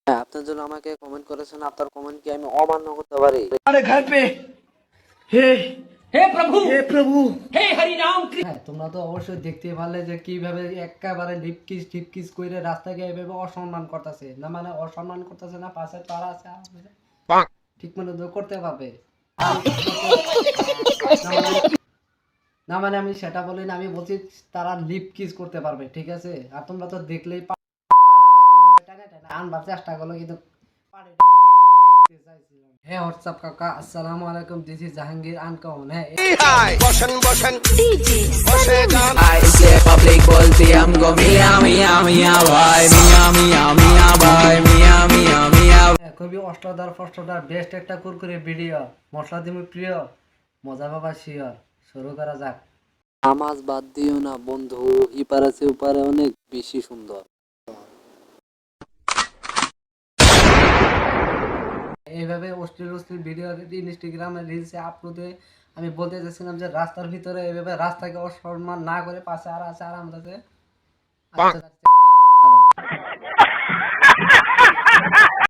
হ্যাঁ, আপনার জন্য আমাকে কমেন্ট করেছেন, আপনার কমেন্ট কি আমি অমান্য করতে পারি? हमारे घर पे हे हे प्रभु हे प्रभु हे हरि राम कृष्ण। হ্যাঁ, তোমরা তো অবশ্যই দেখতে পারলে যে কিভাবে একেবারে লিপকিস করে রাস্তাকে এভাবে অসম্মান করতেছে, না মানে অসম্মান করতেছে না, পাশে তারা আছে ঠিক মতো তো করতে পারবে না মানে আমি সেটা বলি না, আমি বলছি তারা লিপকিস করতে পারবে, ঠিক আছে? আর তোমরা তো দেখলেই কিভাবে টানা টানা আনবার চেষ্টা করলো, কিন্তু হ্যাঁ হোয়াটসঅ্যাপ কাকা, আসসালামু আলাইকুম, দিস ইজ জাহাঙ্গীর আনকমন। হ্যাঁ I say public बोलती हमको मियाँ मियाँ मियाँ भाई मियाँ मियाँ मियाँ भाई मियाँ मियाँ मियाँ। খুবই অষ্টদার বেস্ট একটা কুরকুরে ভিডিও, মশলা দিমু প্রিয়, মজা পাবা শিওর। শুরু করা যাক। নামাজ বাদ দিও না বন্ধু, ইপার আছে ওপারে অনেক বেশি সুন্দর। এইভাবে অশ্লীল ভিডিও ইনস্টাগ্রামে রিলসে আপলোডে আমি বলতে চাচ্ছিলাম যে রাস্তার ভিতরে এইভাবে রাস্তাকে অসম্মান না করে পাশে আর আছে আর আমাদের